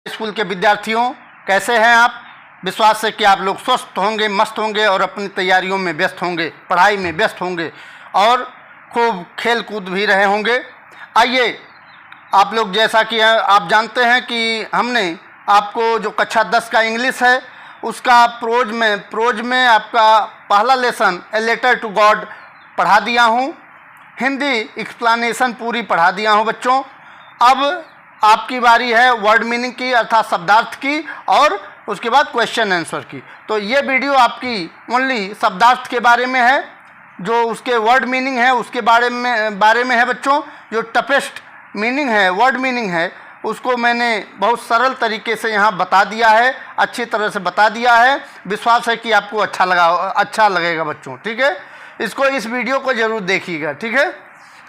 School के विद्यार्थियों, कैसे हैं आप? विश्वास है कि आप लोग स्वस्थ होंगे, मस्त होंगे और अपनी तैयारियों में व्यस्त होंगे, पढ़ाई में व्यस्त होंगे और खूब खेल कूद भी रहे होंगे। आइए, आप लोग जैसा कि आप जानते हैं कि हमने आपको जो कक्षा 10 का इंग्लिश है उसका प्रोज में आपका पहला lesson a letter to God पढ़ा दिया हूँ। हिंदी एक्सप्लेनेशन पूरी पढ़ा दिया हूँ बच्चों। अब आपकी बारी है वर्ड मीनिंग की, अर्थात शब्दार्थ की, और उसके बाद क्वेश्चन आंसर की। तो ये वीडियो आपकी ओनली शब्दार्थ के बारे में है, जो उसके वर्ड मीनिंग है उसके बारे में है बच्चों। जो टफेस्ट मीनिंग है, वर्ड मीनिंग है, उसको मैंने बहुत सरल तरीके से यहाँ बता दिया है, अच्छी तरह से बता दिया है। विश्वास है कि आपको अच्छा लगेगा बच्चों, ठीक है। इस वीडियो को ज़रूर देखिएगा, ठीक है।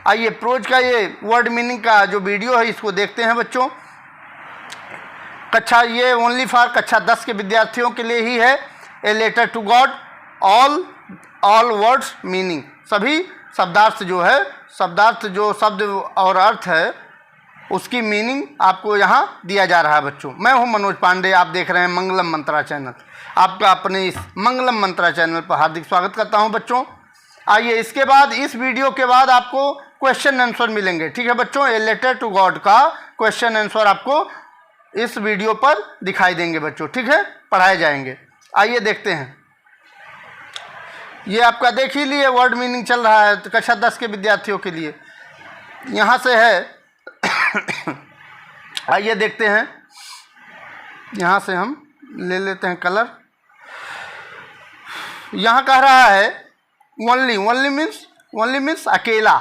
आइए, प्रोज का ये वर्ड मीनिंग का जो वीडियो है इसको देखते हैं बच्चों। ये ओनली फॉर कक्षा 10 के विद्यार्थियों के लिए ही है। A letter to God, all words meaning, सभी शब्दार्थ जो है, जो शब्द और अर्थ है उसकी मीनिंग आपको यहाँ दिया जा रहा है बच्चों। मैं हूँ मनोज पांडे, आप देख रहे हैं मंगलम मंत्रा चैनल। आपका अपने इस मंगलम मंत्रा चैनल पर हार्दिक स्वागत करता हूँ बच्चों। आइए, इसके बाद इस वीडियो के बाद आपको क्वेश्चन आंसर मिलेंगे, ठीक है बच्चों। ए लेटर टू गॉड का क्वेश्चन आंसर आपको इस वीडियो पर दिखाई देंगे बच्चों, ठीक है, पढ़ाए जाएंगे। आइए देखते हैं। ये आपका देख ही लिए वर्ड मीनिंग चल रहा है कक्षा 10 के विद्यार्थियों के लिए। यहाँ से है आइए देखते हैं। यहाँ से हम ले लेते हैं कलर। यहाँ कह रहा है ओनली मीन्स अकेला,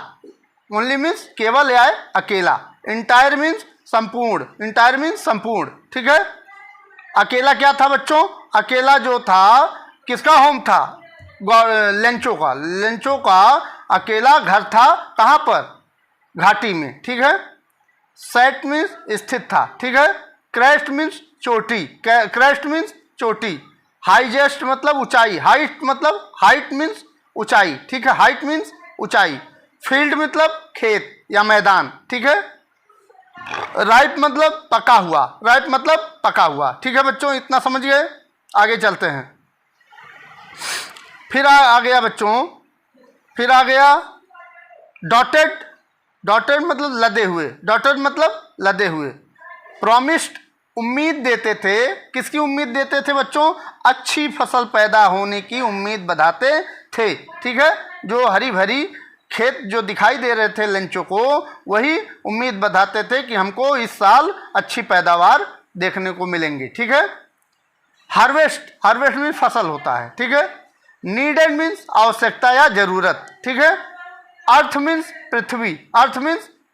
ओनली मीन्स केवल या अकेला। इंटायर मीन्स संपूर्ण, ठीक है। अकेला क्या था बच्चों? अकेला जो था किसका होम था? लेंचो का अकेला घर था। कहाँ पर? घाटी में, ठीक है। सेट मीन्स स्थित था, ठीक है। क्रेस्ट मीन्स चोटी। हाईजेस्ट मतलब ऊंचाई, हाइट मीन्स ऊंचाई, ठीक है। हाइट मीन्स ऊंचाई। फील्ड मतलब खेत या मैदान, ठीक है। राइप मतलब पका हुआ, ठीक है बच्चों। इतना समझ गए? आगे चलते हैं। फिर आ गया बच्चों, फिर आ गया डॉटेड मतलब लदे हुए। प्रॉमिस्ड उम्मीद देते थे। किसकी उम्मीद देते थे बच्चों? अच्छी फसल पैदा होने की उम्मीद बधाते थे, ठीक है। जो हरी भरी खेत जो दिखाई दे रहे थे लेंचो को, वही उम्मीद बधाते थे कि हमको इस साल अच्छी पैदावार देखने को मिलेंगी, ठीक है। हार्वेस्ट में फसल होता है, ठीक है। नीडेड मीन्स आवश्यकता या जरूरत, ठीक है। अर्थ मीन्स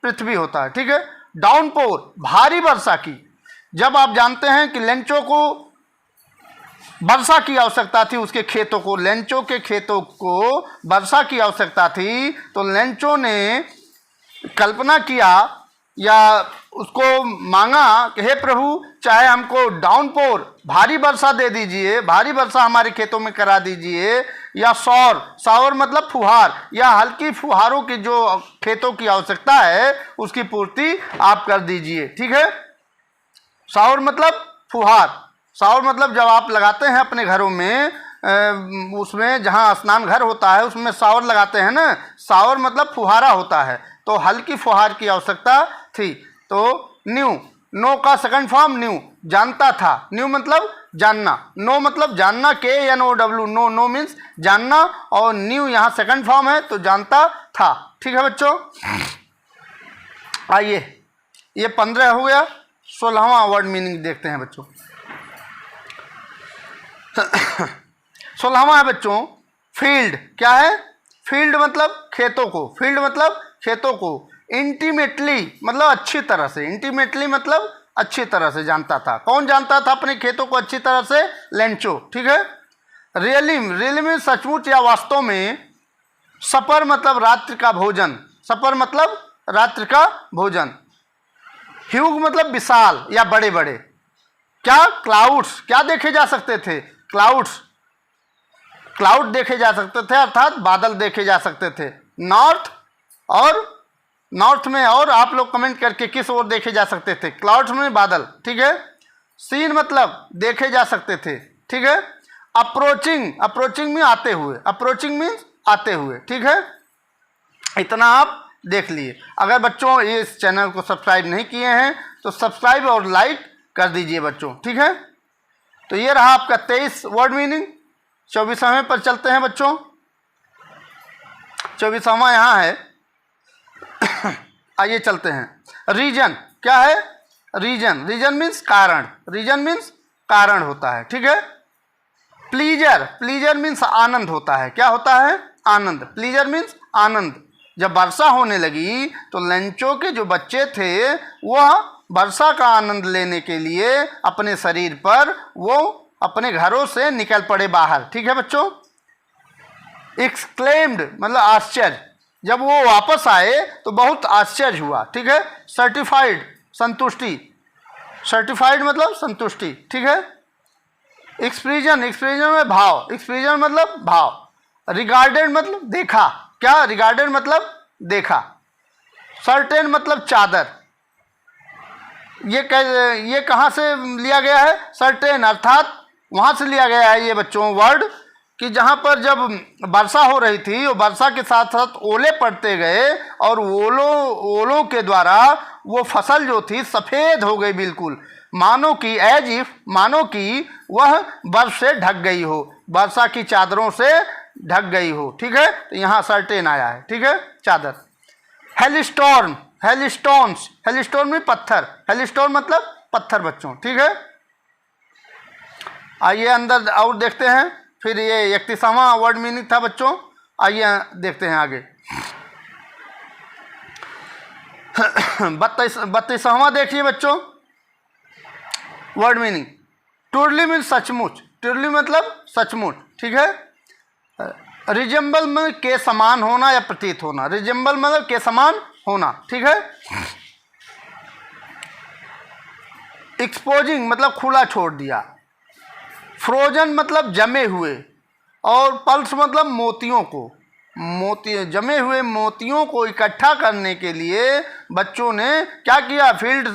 पृथ्वी होता है, ठीक है। डाउनपोर भारी वर्षा की। जब आप जानते हैं कि लेंचो को वर्षा की आवश्यकता थी, उसके खेतों को, लेंचो के खेतों को वर्षा की आवश्यकता थी, तो लेंचो ने कल्पना किया या उसको मांगा कि हे प्रभु, चाहे हमको डाउनपोर भारी वर्षा दे दीजिए, भारी वर्षा हमारे खेतों में करा दीजिए, या शॉवर मतलब फुहार, या हल्की फुहारों की जो खेतों की आवश्यकता है उसकी पूर्ति आप कर दीजिए, ठीक है। शॉवर मतलब फुहार। शॉवर मतलब जब आप लगाते हैं अपने घरों में, उसमें जहाँ स्नान घर होता है उसमें शॉवर लगाते हैं ना, शॉवर मतलब फुहारा होता है, तो हल्की फुहार की आवश्यकता थी। तो नो का सेकंड फॉर्म न्यू, जानता था। न्यू मतलब जानना, नो मतलब जानना, KNOW, नो मीन्स जानना, और न्यू यहाँ सेकंड फॉर्म है तो जानता था, ठीक है बच्चों। आइए, ये 15 हो गया। 16वां वर्ड मीनिंग देखते हैं बच्चों। 16वां है बच्चों फील्ड। क्या है? फील्ड मतलब खेतों को। इंटीमेटली मतलब अच्छी तरह से, इंटीमेटली मतलब अच्छी तरह से जानता था। कौन जानता था अपने खेतों को अच्छी तरह से? लेंचो, ठीक है। रियली में सचमुच या वास्तव में। सपर मतलब रात्रि का भोजन। ह्यूग मतलब विशाल या बड़े बड़े। क्या? क्लाउड्स। क्या देखे जा सकते थे? क्लाउड देखे जा सकते थे, अर्थात बादल देखे जा सकते थे। नॉर्थ में, और आप लोग कमेंट करके किस ओर देखे जा सकते थे? क्लाउड्स में बादल, ठीक है। सीन मतलब देखे जा सकते थे, ठीक है। अप्रोचिंग, अप्रोचिंग में आते हुए, अप्रोचिंग मीन्स आते हुए, ठीक है। इतना आप देख लिए। अगर बच्चों इस चैनल को सब्सक्राइब नहीं किए हैं तो सब्सक्राइब और लाइक कर दीजिए बच्चों, ठीक है। तो ये रहा आपका 23 वर्ड मीनिंग। 24वें पर चलते हैं बच्चों। 24वां यहाँ है। आइए चलते हैं। रीजन क्या है? रीजन, रीजन मीन्स कारण, रीजन मीन्स कारण होता है, ठीक है। प्लीजर, प्लीजर मीन्स आनंद होता है। क्या होता है? आनंद। प्लीजर मीन्स आनंद। जब वर्षा होने लगी तो लेंचो के जो बच्चे थे वह वर्षा का आनंद लेने के लिए अपने शरीर पर वो अपने घरों से निकल पड़े बाहर, ठीक है बच्चों। एक्सक्लेम्ड मतलब आश्चर्य, जब वो वापस आए तो बहुत आश्चर्य हुआ, ठीक है। सर्टिफाइड संतुष्टि, सर्टिफाइड मतलब संतुष्टि, ठीक है। एक्सप्रेशन, एक्सप्रेशन में भाव, एक्सप्रेशन मतलब भाव। रिगार्डेड मतलब देखा, क्या? रिगार्डेड मतलब देखा। सर्टेन मतलब चादर। ये कहाँ से लिया गया है? सर्टेन अर्थात वहाँ से लिया गया है ये बच्चों वर्ड कि जहाँ पर जब वर्षा हो रही थी और वर्षा के साथ साथ ओले पड़ते गए और ओलों के द्वारा वो फसल जो थी सफ़ेद हो गई बिल्कुल, मानो कि एज इफ, मानो कि वह बर्फ से ढक गई हो, वर्षा की चादरों से ढक गई हो, ठीक है। तो यहाँ सर्टेन आया है, ठीक है, चादर। हेलिस्टॉर्म, हेलिस्टोन्स, हेलिस्टॉर्म में पत्थर, हेलिस्टॉर्म मतलब पत्थर बच्चों, ठीक है। आइए अंदर और देखते हैं। फिर ये 31वां वर्ड मीनिंग था बच्चों। आइए देखते हैं आगे। 32वां देखिए बच्चों वर्ड मीनिंग। टूरली मीन्स सचमुच, टूरली मतलब सचमुच, ठीक है। रिजेंबल में के समान होना या प्रतीत होना, रिजेंबल मतलब के समान होना, ठीक है। एक्सपोजिंग मतलब खुला छोड़ दिया। फ्रोजन मतलब जमे हुए, और पल्स मतलब मोतियों को, मोती जमे हुए मोतियों को इकट्ठा करने के लिए बच्चों ने क्या किया? फील्ड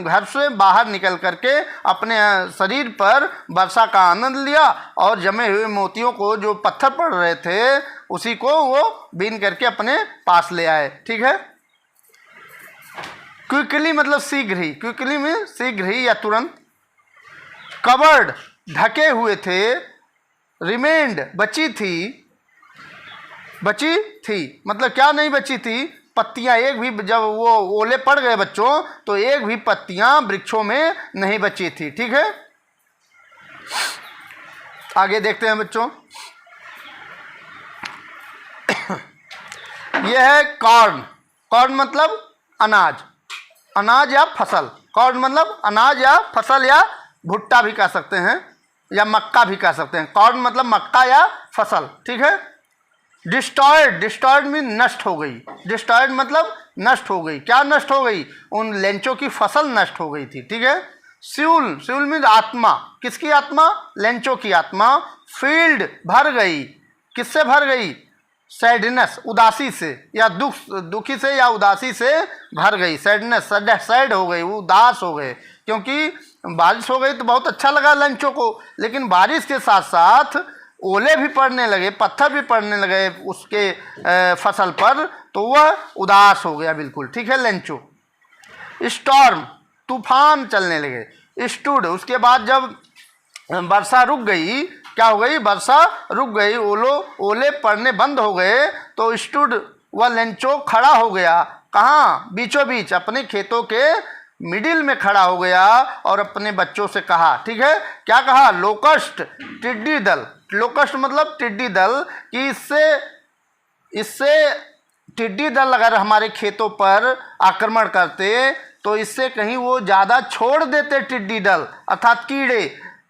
घर से बाहर निकल करके अपने शरीर पर वर्षा का आनंद लिया और जमे हुए मोतियों को जो पत्थर पड़ रहे थे उसी को वो बीन करके अपने पास ले आए, ठीक है। क्विकली मतलब शीघ्र ही, क्विकली में शीघ्र ही या तुरंत। कवर्ड ढके हुए थे। रिमेंड बची थी, बची थी मतलब क्या नहीं बची थी? पत्तियां एक भी, जब वो ओले पड़ गए बच्चों तो एक भी पत्तियां वृक्षों में नहीं बची थी, ठीक है। आगे देखते हैं बच्चों। यह है कॉर्न, कॉर्न मतलब अनाज, अनाज या फसल। कॉर्न मतलब अनाज या फसल या भुट्टा भी कह सकते हैं या मक्का भी कह सकते हैं। कॉर्न मतलब मक्का या फसल, ठीक है। डिस्टॉर्ड, डिस्टॉर्ड मीन नष्ट हो गई, डिस्टॉर्ड मतलब नष्ट हो गई। क्या नष्ट हो गई? उन लेंचों की फसल नष्ट हो गई थी, ठीक है। स्यूल, स्यूल मीन आत्मा, किसकी आत्मा? लेंचों की आत्मा। फील्ड भर गई, किससे भर गई? सैडनेस उदासी से या दुखी से या उदासी से भर गई। सैडनेस, सैड हो गई, उदास हो गए, क्योंकि बारिश हो गई तो बहुत अच्छा लगा लंचों को, लेकिन बारिश के साथ साथ ओले भी पड़ने लगे, पत्थर भी पड़ने लगे उसके फसल पर, तो वह उदास हो गया बिल्कुल, ठीक है लंचो। स्टॉर्म तूफान चलने लगे। स्टूड उसके बाद जब वर्षा रुक गई, क्या हो गई? वर्षा रुक गई, ओले पड़ने बंद हो गए तो स्टूड वह लेंचो खड़ा हो गया। कहाँ? बीचों बीच अपने खेतों के मिडिल में खड़ा हो गया और अपने बच्चों से कहा, ठीक है, क्या कहा? लोकस्ट टिड्डी दल, लोकस्ट मतलब टिड्डी दल, कि इससे टिड्डी दल अगर हमारे खेतों पर आक्रमण करते तो इससे कहीं वो ज़्यादा छोड़ देते टिड्डी दल अर्थात कीड़े।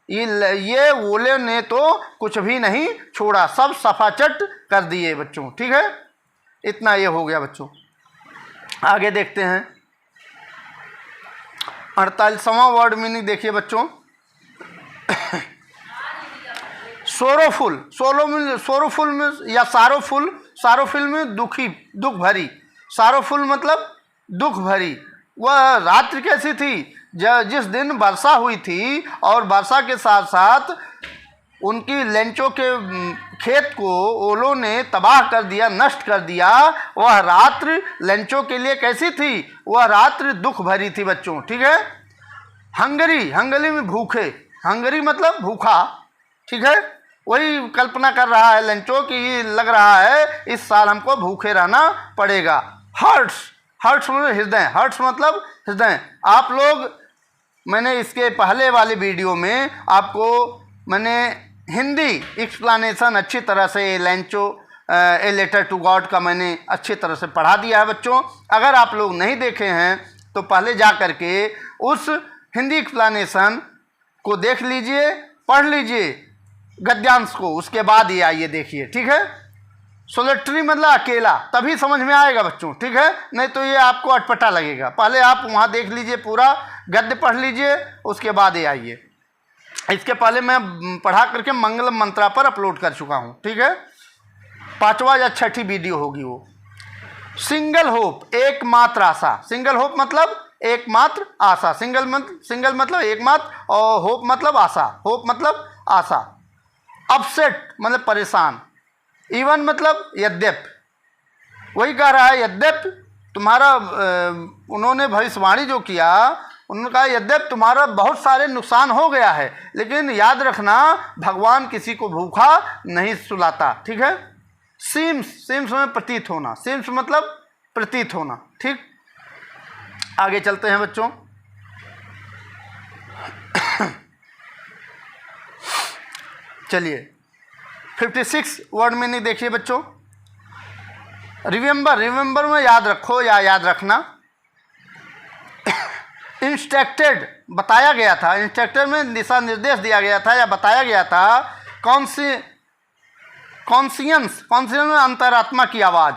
ये ओले ने तो कुछ भी नहीं छोड़ा, सब सफाचट कर दिए बच्चों, ठीक है। इतना ये हो गया बच्चों। आगे देखते हैं 48वां वर्ड मीनिंग देखिए बच्चों। सोरोफुल, सोरोफुल में या सारोफुल, सारोफुल में दुखी, दुख भरी। सारोफुल मतलब दुख भरी। वह रात्रि कैसी थी? जिस दिन वर्षा हुई थी और वर्षा के साथ साथ उनकी लेंचों के खेत को ओलों ने तबाह कर दिया, नष्ट कर दिया, वह रात्रि लेंचों के लिए कैसी थी? वह रात्रि दुख भरी थी बच्चों, ठीक है। हंगरी, हंगरी में भूखे, हंगरी मतलब भूखा, ठीक है। वही कल्पना कर रहा है लेंचो कि लग रहा है इस साल हमको भूखे रहना पड़ेगा। हर्ट्स, हर्ट्स मतलब हृदय, हर्ट्स मतलब हृदय। आप लोग, मैंने इसके पहले वाले वीडियो में आपको मैंने हिंदी एक्सप्लेनेशन अच्छी तरह से Lencho a letter to God का मैंने अच्छी तरह से पढ़ा दिया है बच्चों। अगर आप लोग नहीं देखे हैं तो पहले जा कर के उस हिंदी एक्सप्लेनेशन को देख लीजिए, पढ़ लीजिए गद्यांश को, उसके बाद ये आइए देखिए, ठीक है। सोलिटरी मतलब अकेला, तभी समझ में आएगा बच्चों, ठीक है, नहीं तो ये आपको अटपटा लगेगा। पहले आप वहाँ देख लीजिए, पूरा गद्य पढ़ लीजिए, उसके बाद ये आइए। इसके पहले मैं पढ़ा करके मंगलम मंत्रा पर अपलोड कर चुका हूँ, ठीक है। 5वां या 6ठी वीडियो होगी वो। सिंगल होप, एकमात्र आशा। सिंगल होप मतलब एकमात्र आशा। सिंगल मतलब एकमात्र, और होप मतलब आशा, होप मतलब आशा। अपसेट मतलब परेशान। इवन मतलब यद्यप, वही कह रहा है यद्यप तुम्हारा, उन्होंने भविष्यवाणी जो किया, उन्होंने कहा यद्यप तुम्हारा बहुत सारे नुकसान हो गया है, लेकिन याद रखना भगवान किसी को भूखा नहीं सुलाता, ठीक है। सीम्स, सीम्स में प्रतीत होना, सीम्स मतलब प्रतीत होना, ठीक। आगे चलते हैं बच्चों। चलिए 56 वर्ड मीनिंग देखिए बच्चों। रिमेंबर, रिमेंबर में याद रखो या याद रखना। इंस्ट्रक्टेड बताया गया था, इंस्ट्रक्टेड में दिशा निर्देश दिया गया था या बताया गया था। कॉन्सियंस, कॉन्सियंस में अंतरात्मा की आवाज़।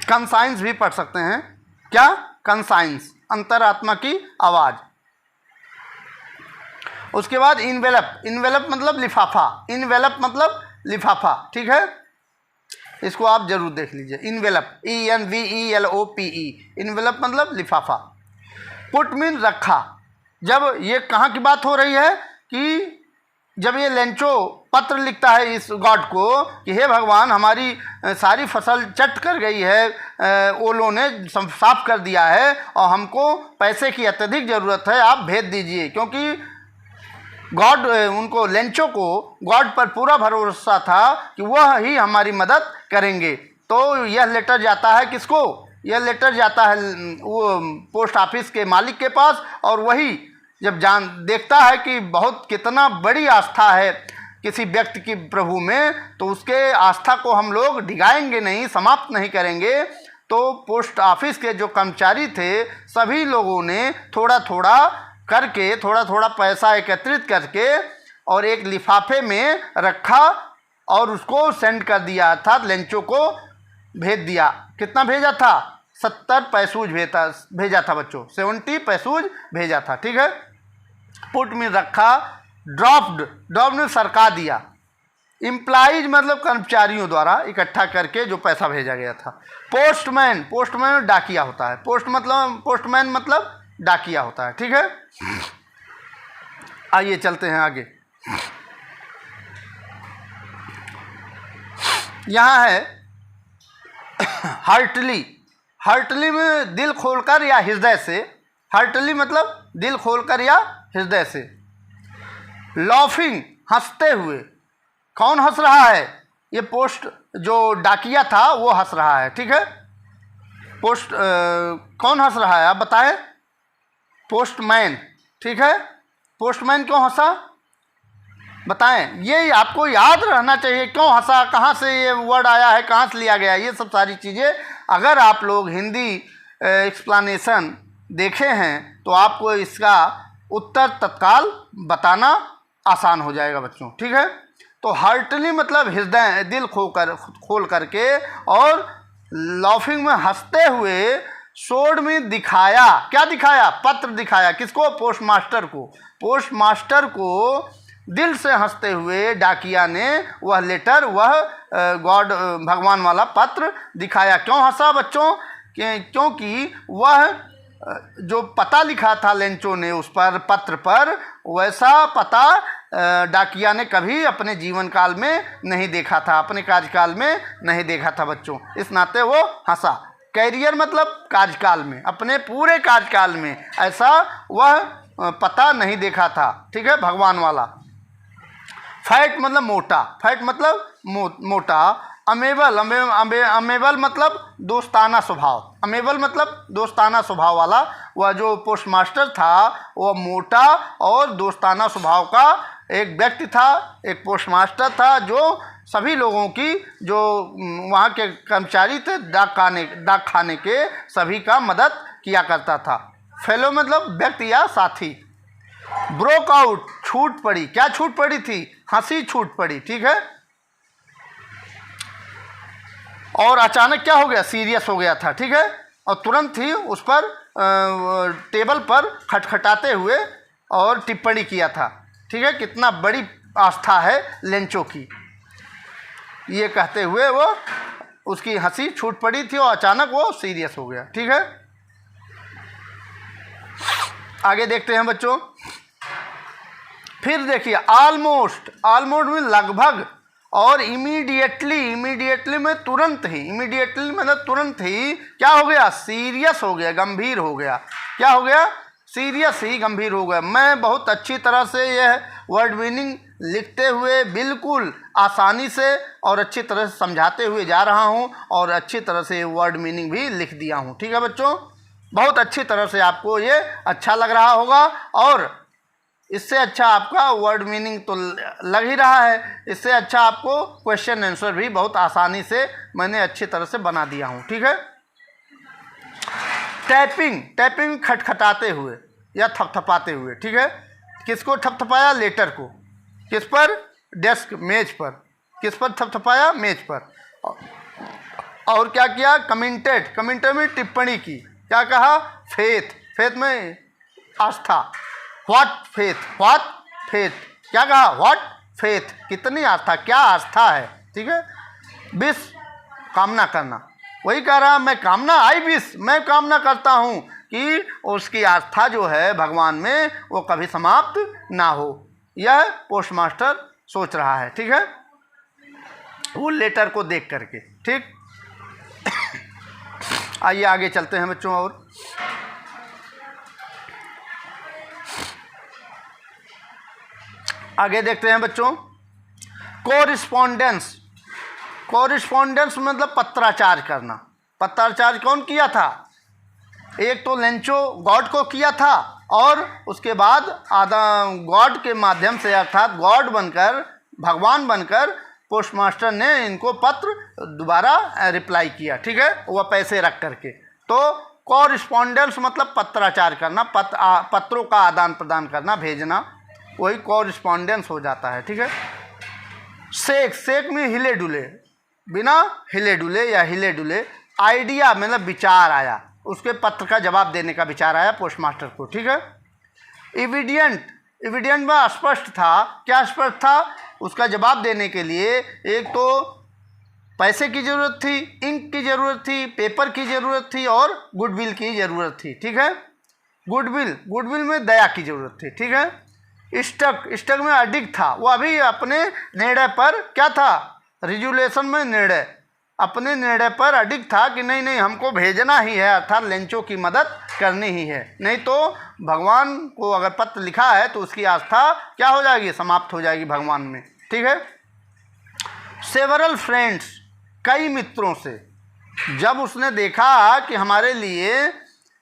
कंसाइंस भी पढ़ सकते हैं, क्या? कंसाइंस, अंतरात्मा की आवाज़। उसके बाद इनवेलप, इनवेलप मतलब लिफाफा, इनवेलप मतलब लिफाफा, ठीक है। इसको आप जरूर देख लीजिए। इनवेलप, ENVELOPE, इनवेलप मतलब लिफाफा। पुट मीन रखा। जब ये कहाँ की बात हो रही है कि जब ये लेंचो पत्र लिखता है इस गॉड को कि हे भगवान, हमारी सारी फसल चट कर गई है, ओलों ने साफ कर दिया है और हमको पैसे की अत्यधिक ज़रूरत है, आप भेज दीजिए। क्योंकि गॉड, उनको लेंचो को गॉड पर पूरा भरोसा था कि वह ही हमारी मदद करेंगे। तो यह लेटर जाता है किसको? यह लेटर जाता है वो पोस्ट ऑफिस के मालिक के पास, और वही जब देखता है कि बहुत कितना बड़ी आस्था है किसी व्यक्ति की प्रभु में, तो उसके आस्था को हम लोग डिगाएंगे नहीं, समाप्त नहीं करेंगे। तो पोस्ट ऑफिस के जो कर्मचारी थे, सभी लोगों ने थोड़ा थोड़ा करके, थोड़ा थोड़ा पैसा एकत्रित करके और एक लिफाफे में रखा और उसको सेंड कर दिया, अर्थात लेंचो को भेज दिया। कितना भेजा था? 70 पैसूज भेजा था बच्चों, 70 पैसूज भेजा था, ठीक है। पुट में रखा। ड्रॉप्ड, ड्रॉप में सरका दिया। इम्प्लाइज मतलब कर्मचारियों द्वारा इकट्ठा करके जो पैसा भेजा गया था। पोस्टमैन, पोस्टमैन डाकिया होता है। पोस्टमैन मतलब डाकिया होता है, ठीक है। आइए चलते हैं आगे। यहाँ है हार्टली। हार्टली में दिल खोलकर या हृदय से। हार्टली मतलब दिल खोलकर या हृदय से। लॉफिंग, हंसते हुए। कौन हंस रहा है? ये पोस्ट जो डाकिया था वो हंस रहा है, ठीक है। पोस्ट कौन हंस रहा है आप बताएं? पोस्टमैन, ठीक है। पोस्टमैन क्यों हंसा बताएं? ये आपको याद रहना चाहिए, क्यों हंसा, कहाँ से ये वर्ड आया है, कहाँ से लिया गया है, ये सब सारी चीज़ें अगर आप लोग हिंदी एक्सप्लेनेशन देखे हैं तो आपको इसका उत्तर तत्काल बताना आसान हो जाएगा बच्चों, ठीक है। तो हार्टली मतलब हृदय, दिल खोल करके, और लॉफिंग में हंसते हुए। शोड में दिखाया, क्या दिखाया? पत्र दिखाया। किसको? पोस्टमास्टर को। पोस्टमास्टर को दिल से हंसते हुए डाकिया ने वह लेटर, वह गॉड, भगवान वाला पत्र दिखाया। क्यों हंसा बच्चों? क्योंकि वह जो पता लिखा था लेंचो ने उस पर पत्र पर, वैसा पता डाकिया ने कभी अपने जीवन काल में नहीं देखा था, अपने कार्यकाल में नहीं देखा था बच्चों। इस नाते वो हंसा। कैरियर मतलब कार्यकाल में, अपने पूरे कार्यकाल में ऐसा वह पता नहीं देखा था, ठीक है, भगवान वाला। फैट मतलब मोटा, फैट मतलब मोटा। अमेबल, अमेबल मतलब दोस्ताना स्वभाव, अमेबल मतलब दोस्ताना स्वभाव वाला। वह जो पोस्टमास्टर था वह मोटा और दोस्ताना स्वभाव का एक व्यक्ति था, एक पोस्टमास्टर था जो सभी लोगों की, जो वहाँ के कर्मचारी थे डाक खाने के, सभी का मदद किया करता था। फेलो मतलब व्यक्ति या साथी। ब्रोक आउट छूट पड़ी, क्या छूट पड़ी थी? हंसी छूट पड़ी, ठीक है। और अचानक क्या हो गया? सीरियस हो गया था, ठीक है। और तुरंत ही उस पर टेबल पर खटखटाते हुए और टिप्पणी किया था, ठीक है। कितना बड़ी आस्था है लेंचो की, ये कहते हुए वो उसकी हंसी छूट पड़ी थी और अचानक वो सीरियस हो गया, ठीक है। आगे देखते हैं बच्चों। फिर देखिए ऑलमोस्ट, ऑलमोस्ट में लगभग, और इमीडिएटली, इमीडिएटली में तुरंत ही, इमीडिएटली मतलब तुरंत ही क्या हो गया? सीरियस हो गया, गंभीर हो गया। क्या हो गया? सीरियस ही गंभीर हो गया। मैं बहुत अच्छी तरह से यह वर्ड मीनिंग लिखते हुए बिल्कुल आसानी से और अच्छी तरह से समझाते हुए जा रहा हूँ, और अच्छी तरह से वर्ड मीनिंग भी लिख दिया हूँ, ठीक है बच्चों। बहुत अच्छी तरह से आपको ये अच्छा लग रहा होगा, और इससे अच्छा आपका वर्ड मीनिंग तो लग ही रहा है, इससे अच्छा आपको क्वेश्चन आंसर भी बहुत आसानी से मैंने अच्छी तरह से बना दिया हूँ, ठीक है। टैपिंग, टैपिंग खटखटाते हुए या थपथपाते हुए, ठीक है। किसको थपथपाया? लेटर को। किस पर? डेस्क, मेज पर। किस पर थपथपाया? मेज पर। और क्या किया? कमेंटेड, कमेंटेड में टिप्पणी की। क्या कहा? फेथ, फेथ में आस्था। व्हाट फेथ, व्हाट फेथ, क्या कहा? व्हाट फेथ, कितनी आस्था, क्या आस्था है, ठीक है। विश, कामना करना, वही कह रहा मैं कामना, आई विश, मैं कामना करता हूँ कि उसकी आस्था जो है भगवान में वो कभी समाप्त ना हो, यह पोस्टमास्टर सोच रहा है, ठीक है, वो लेटर को देख करके, ठीक। आइए आगे चलते हैं बच्चों। और आगे देखते हैं बच्चों। कोरिस्पोंडेंस, कोरिस्पोंडेंस मतलब पत्राचार करना। पत्राचार कौन किया था? एक तो लेंचो गॉड को किया था, और उसके बाद गॉड के माध्यम से, अर्थात गॉड बनकर, भगवान बनकर पोस्टमास्टर ने इनको पत्र दोबारा रिप्लाई किया, ठीक है, वह पैसे रख करके। तो कोरिस्पोंडेंस मतलब पत्राचार करना, पत्रों का आदान प्रदान करना, भेजना, वही कोरिस्पोंडेंस हो जाता है, ठीक है। शेक, शेक में हिले डुले, बिना हिले डुले या हिले डुले। आइडिया मतलब विचार आया, उसके पत्र का जवाब देने का विचार आया पोस्टमास्टर को, ठीक है। एविडेंट, एविडेंट में स्पष्ट था। क्या स्पष्ट था? उसका जवाब देने के लिए एक तो पैसे की ज़रूरत थी, इंक की ज़रूरत थी, पेपर की ज़रूरत थी, और गुडविल की ज़रूरत थी, ठीक है। गुडविल, गुडविल में दया की ज़रूरत थी, ठीक है। स्टक, स्टक में अडिग था, वो अभी अपने निर्णय पर क्या था? रिजोल्यूशन में निर्णय, अपने निर्णय पर अडिग था कि नहीं नहीं हमको भेजना ही है, अर्थात लेंचो की मदद करनी ही है, नहीं तो भगवान को अगर पत्र लिखा है तो उसकी आस्था क्या हो जाएगी? समाप्त हो जाएगी भगवान में, ठीक है। सेवरल फ्रेंड्स, कई मित्रों से, जब उसने देखा कि हमारे लिए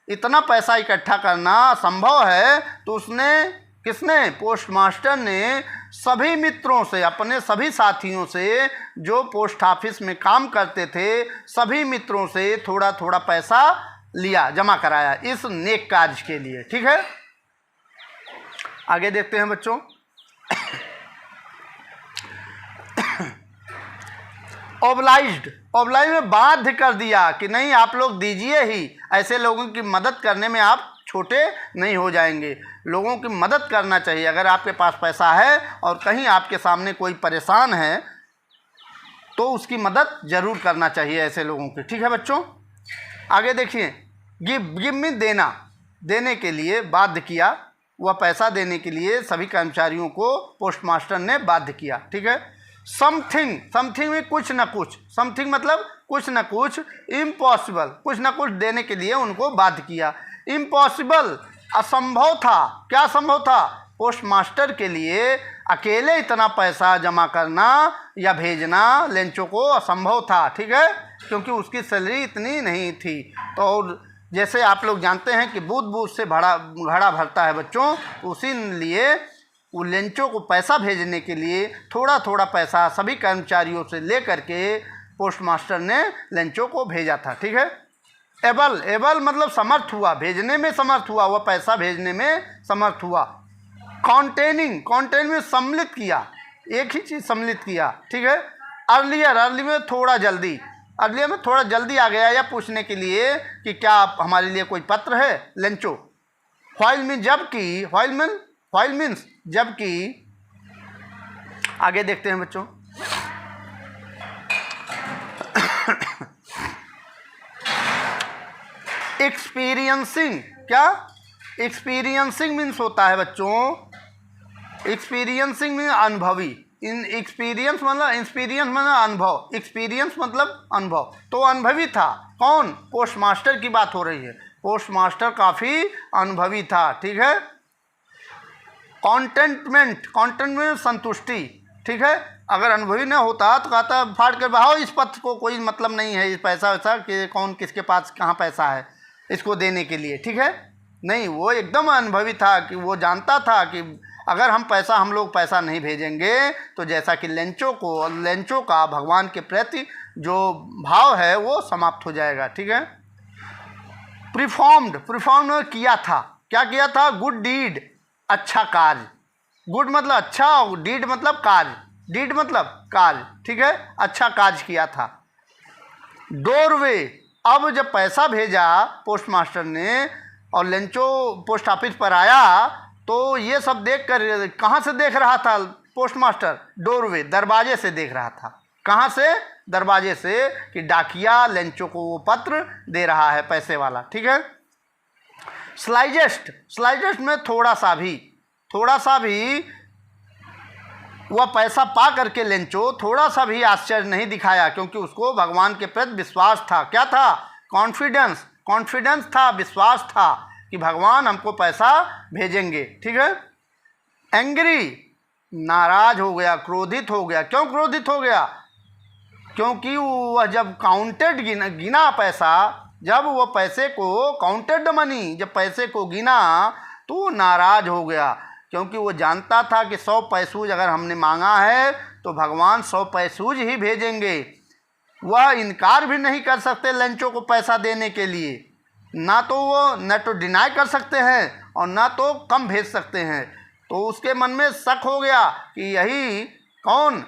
इतना पैसा इकट्ठा करना संभव है, तो उसने, किसने? पोस्टमास्टर ने सभी मित्रों से, अपने सभी साथियों से जो पोस्ट ऑफिस में काम करते थे, सभी मित्रों से थोड़ा थोड़ा पैसा लिया, जमा कराया इस नेक कार्य के लिए, ठीक है। आगे देखते हैं बच्चों। ओब्लाइज्ड, ओब्लाइज में बाध्य कर दिया कि नहीं आप लोग दीजिए ही, ऐसे लोगों की मदद करने में आप छोटे नहीं हो जाएंगे, लोगों की मदद करना चाहिए। अगर आपके पास पैसा है और कहीं आपके सामने कोई परेशान है तो उसकी मदद ज़रूर करना चाहिए ऐसे लोगों की, ठीक है बच्चों। आगे देखिए। गिव, गिव में देना, देने के लिए बाध्य किया, वह पैसा देने के लिए सभी कर्मचारियों को पोस्टमास्टर ने बाध्य किया। ठीक है। समथिंग, समथिंग में कुछ न कुछ, समथिंग मतलब कुछ न कुछ, इम्पॉसिबल कुछ न कुछ देने के लिए उनको बाध्य किया। इम्पॉसिबल असंभव था। क्या असंभव था? पोस्टमास्टर के लिए अकेले इतना पैसा जमा करना या भेजना लेंचो को असंभव था। ठीक है, क्योंकि उसकी सैलरी इतनी नहीं थी। तो जैसे आप लोग जानते हैं कि बूंद बूंद से घड़ा भरता है बच्चों, उसी लिए वो लेंचो को पैसा भेजने के लिए थोड़ा थोड़ा पैसा सभी कर्मचारियों से ले करके पोस्टमास्टर ने लेंचो को भेजा था। ठीक है। एबल, एबल मतलब समर्थ हुआ, भेजने में समर्थ हुआ, वह पैसा भेजने में समर्थ हुआ। कॉन्टेनिंग, कॉन्टेन में सम्मिलित किया, एक ही चीज़ सम्मिलित किया। ठीक है। अर्लियर, अर्ली में थोड़ा जल्दी, अर्लियर में थोड़ा जल्दी आ गया या पूछने के लिए कि क्या आप हमारे लिए कोई पत्र है, लेंचो। व्हाइल में जबकि, व्हाइल मीन्स जबकि। आगे देखते हैं बच्चों। एक्सपीरियंसिंग, क्या? एक्सपीरियंसिंग मीन्स होता है बच्चों, एक्सपीरियंसिंग मीन्स अनुभवी। इन एक्सपीरियंस मतलब, एक्सपीरियंस मतलब अनुभव, एक्सपीरियंस मतलब अनुभव। तो अनुभवी था कौन? पोस्टमास्टर की बात हो रही है। पोस्टमास्टर काफ़ी अनुभवी था। ठीक है। कॉन्टेंटमेंट, कॉन्टेंटमेंट संतुष्टि। ठीक है। अगर अनुभवी न होता तो कहता फाड़ कर बहाओ, इस पत्र को कोई मतलब नहीं है, इस पैसा वैसा कि कौन किसके पास कहाँ पैसा है इसको देने के लिए। ठीक है। नहीं, वो एकदम अनुभवी था कि वो जानता था कि अगर हम लोग पैसा नहीं भेजेंगे तो जैसा कि लेंचो का भगवान के प्रति जो भाव है वो समाप्त हो जाएगा। ठीक है। परफॉर्म्ड, परफॉर्म किया था। क्या किया था? गुड डीड, अच्छा कार्य। गुड मतलब अच्छा, और डीड मतलब कार्य, डीड मतलब कार्य। ठीक है। अच्छा कार्य किया था। डोरवे, अब जब पैसा भेजा पोस्टमास्टर ने और लेंचो पोस्ट ऑफिस पर आया तो ये सब देख कर, कहाँ से देख रहा था पोस्टमास्टर? डोरवे, दरवाजे से देख रहा था। कहाँ से? दरवाजे से, कि डाकिया लेंचो को वो पत्र दे रहा है, पैसे वाला। ठीक है। स्लाइजेस्ट, स्लाइजेस्ट में थोड़ा सा भी वह पैसा पा करके लेंचो थोड़ा सा भी आश्चर्य नहीं दिखाया, क्योंकि उसको भगवान के प्रति विश्वास था। क्या था? कॉन्फिडेंस, कॉन्फिडेंस था, विश्वास था कि भगवान हमको पैसा भेजेंगे। ठीक है। एंग्री, नाराज हो गया, क्रोधित हो गया। क्यों क्रोधित हो गया? क्योंकि वह जब काउंटेड गिना पैसा, जब वो पैसे को काउंटेड मनी, जब पैसे को गिना तो नाराज हो गया, क्योंकि वो जानता था कि 100 पैसूज अगर हमने मांगा है तो भगवान 100 पैसूज ही भेजेंगे। वह इनकार भी नहीं कर सकते लेंचो को पैसा देने के लिए, ना तो वो न तो डिनाई कर सकते हैं और ना तो कम भेज सकते हैं। तो उसके मन में शक हो गया कि यही कौन,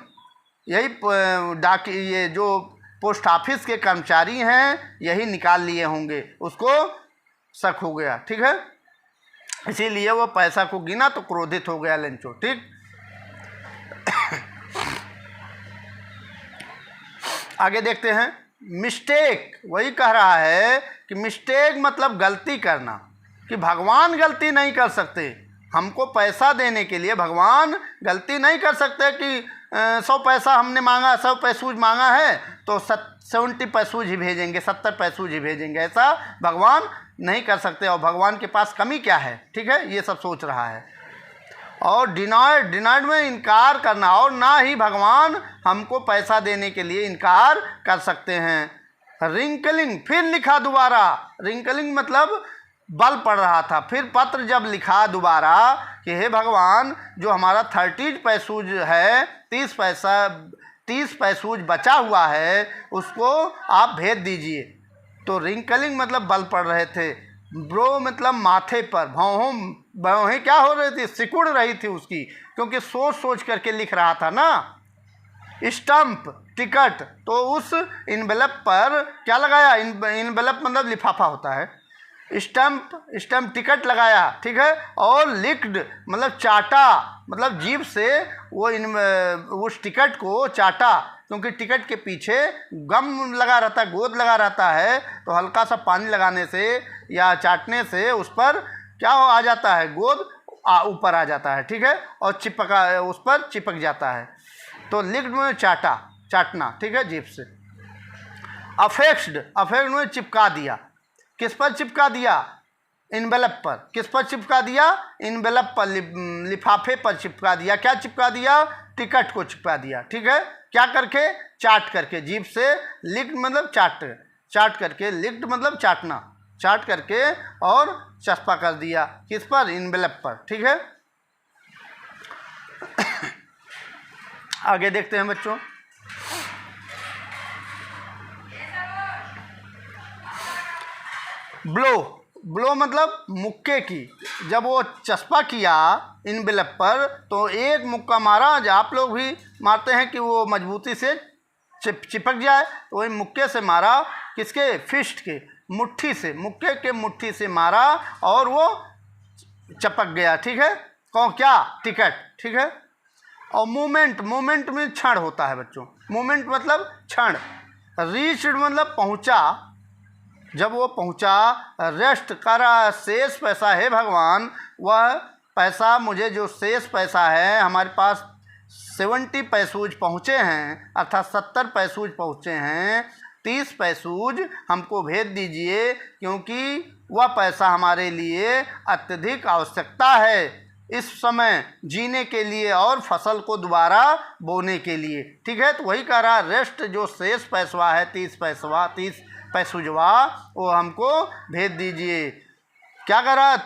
यही ये जो पोस्ट ऑफिस के कर्मचारी हैं यही निकाल लिए होंगे, उसको शक हो गया। ठीक है। इसीलिए वो पैसा को गिना तो क्रोधित हो गया लेंचो। ठीक। आगे देखते हैं। मिस्टेक, वही कह रहा है कि मिस्टेक मतलब गलती करना, कि भगवान गलती नहीं कर सकते। हमको पैसा देने के लिए भगवान गलती नहीं कर सकते कि 100 पैसा हमने मांगा, 100 पैसूज मांगा है तो 70 पैसूज ही भेजेंगे, 70 पैसूज ही भेजेंगे, ऐसा भगवान नहीं कर सकते। और भगवान के पास कमी क्या है? ठीक है, ये सब सोच रहा है। और डिनाइड में इनकार करना, और ना ही भगवान हमको पैसा देने के लिए इनकार कर सकते हैं। रिंकलिंग, फिर लिखा दोबारा। रिंकलिंग मतलब बल पड़ रहा था। फिर पत्र जब लिखा दोबारा कि हे भगवान, जो हमारा 30 पैसूज है, 30 पैसूज बचा हुआ है, उसको आप भेज दीजिए। तो रिंकलिंग मतलब बल पड़ रहे थे। ब्रो मतलब माथे पर, भौहें क्या हो रही थी? सिकुड़ रही थी उसकी, क्योंकि सोच सोच करके लिख रहा था ना। स्टम्प, टिकट, तो उस इन्वेलप पर क्या लगाया? इन्वेलप मतलब लिफाफा होता है। स्टम्प टिकट लगाया। ठीक है। और लिक्ड मतलब चाटा, मतलब जीभ से वो उस टिकट को चाटा, क्योंकि टिकट के पीछे गम लगा रहता है, गोंद लगा रहता है, तो हल्का सा पानी लगाने से या चाटने से उस पर क्या आ जाता है, गोंद ऊपर आ जाता है, ठीक है, और उस पर चिपक जाता है। तो लिक्ड में चाटना, ठीक है, जीभ से। अफेक्स्ड में चिपका दिया, किस पर चिपका दिया, इनवेलप पर। किस पर चिपका दिया, इनवेलप पर, लिफाफे पर चिपका दिया। क्या चिपका दिया, टिकट को चिपका दिया, ठीक है, क्या करके, चाट करके, जीभ से। लिक्ड मतलब चाट करके, लिक्ड मतलब चाटना, चाट करके और चस्पा कर दिया, किस पर, इनवेलप पर, ठीक है। आगे देखते हैं बच्चों। ब्लो मतलब मुक्के की। जब वो चस्पा किया इनवेलप पर तो एक मुक्का मारा, आप लोग भी मारते हैं कि वो मजबूती से चिपक जाए, तो वही मुक्के से मारा, किसके, फिस्ट के, मुट्ठी से, मुक्के के मुट्ठी से मारा और वो चपक गया, ठीक है। कौन, क्या, टिकट, ठीक है। और मूवमेंट में क्षण होता है बच्चों, मूवमेंट मतलब क्षण। रीच्ड मतलब पहुंचा, जब वो पहुंचा। रेस्ट करा, शेष पैसा है भगवान, वह पैसा, मुझे जो शेष पैसा है, हमारे पास 70 पैसूज पहुँचे हैं, अर्थात 70 पैसूज पहुँचे हैं, 30 पैसूज हमको भेज दीजिए, क्योंकि वह पैसा हमारे लिए अत्यधिक आवश्यकता है इस समय जीने के लिए और फसल को दोबारा बोने के लिए, ठीक है। तो वही कह रहा, रेस्ट जो शेष पैसवा है, 30 पैसूजवा, वो हमको भेज दीजिए। क्या कर रहा,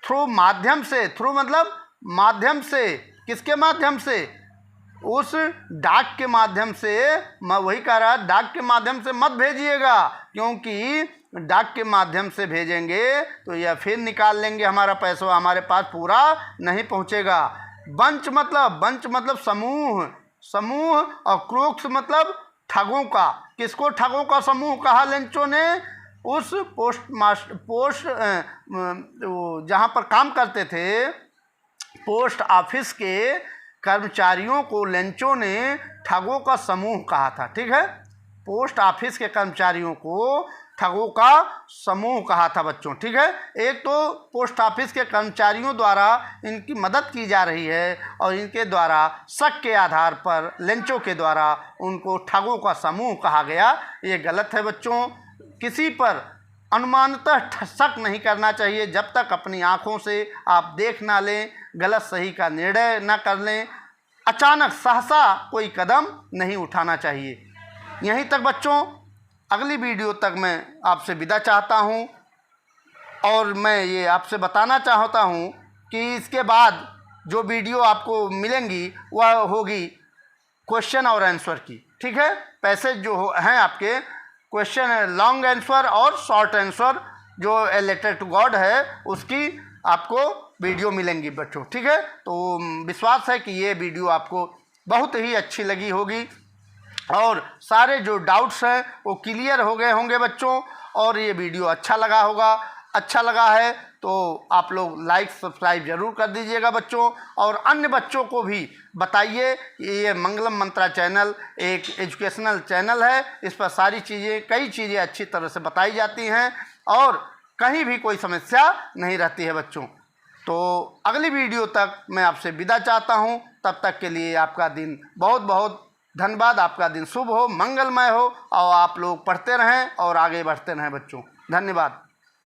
थ्रू माध्यम से, थ्रू मतलब माध्यम से, किसके माध्यम से, उस डाक के माध्यम से। मैं वही कह रहा, डाक के माध्यम से मत भेजिएगा, क्योंकि डाक के माध्यम से भेजेंगे तो यह फिर निकाल लेंगे हमारा पैसा, हमारे पास पूरा नहीं पहुंचेगा। बंच मतलब समूह, और क्रूक्स मतलब ठगों का। किसको ठगों का समूह कहा लेंचों ने, उस पोस्ट जहाँ पर काम करते थे, पोस्ट ऑफिस के कर्मचारियों को लेंचों ने ठगों का समूह कहा था, ठीक है। पोस्ट ऑफिस के कर्मचारियों को ठगों का समूह कहा था बच्चों, ठीक है। एक तो पोस्ट ऑफिस के कर्मचारियों द्वारा इनकी मदद की जा रही है और इनके द्वारा शक के आधार पर लेंचों के द्वारा उनको ठगों का समूह कहा गया। ये गलत है बच्चों, किसी पर अनुमानतः शक नहीं करना चाहिए जब तक अपनी आँखों से आप देख ना लें, गलत सही का निर्णय ना कर लें, अचानक सहसा कोई कदम नहीं उठाना चाहिए। यहीं तक बच्चों, अगली वीडियो तक मैं आपसे विदा चाहता हूं, और मैं ये आपसे बताना चाहता हूं कि इसके बाद जो वीडियो आपको मिलेंगी वह होगी क्वेश्चन और आंसर की, ठीक है। पैसेज जो हैं आपके, क्वेश्चन लॉन्ग आंसर और शॉर्ट आंसर, जो ए लेटर टू गॉड है, उसकी आपको वीडियो मिलेंगी बच्चों, ठीक है। तो विश्वास है कि ये वीडियो आपको बहुत ही अच्छी लगी होगी और सारे जो डाउट्स हैं वो क्लियर हो गए होंगे बच्चों, और ये वीडियो अच्छा लगा है तो आप लोग लाइक सब्सक्राइब जरूर कर दीजिएगा बच्चों, और अन्य बच्चों को भी बताइए कि ये मंगलम मंत्रा चैनल एक एजुकेशनल चैनल है, इस पर कई चीज़ें अच्छी तरह से बताई जाती हैं और कहीं भी कोई समस्या नहीं रहती है बच्चों। तो अगली वीडियो तक मैं आपसे विदा चाहता हूँ, तब तक के लिए आपका दिन बहुत बहुत धन्यवाद। आपका दिन शुभ हो, मंगलमय हो, और आप लोग पढ़ते रहें और आगे बढ़ते रहें बच्चों। धन्यवाद।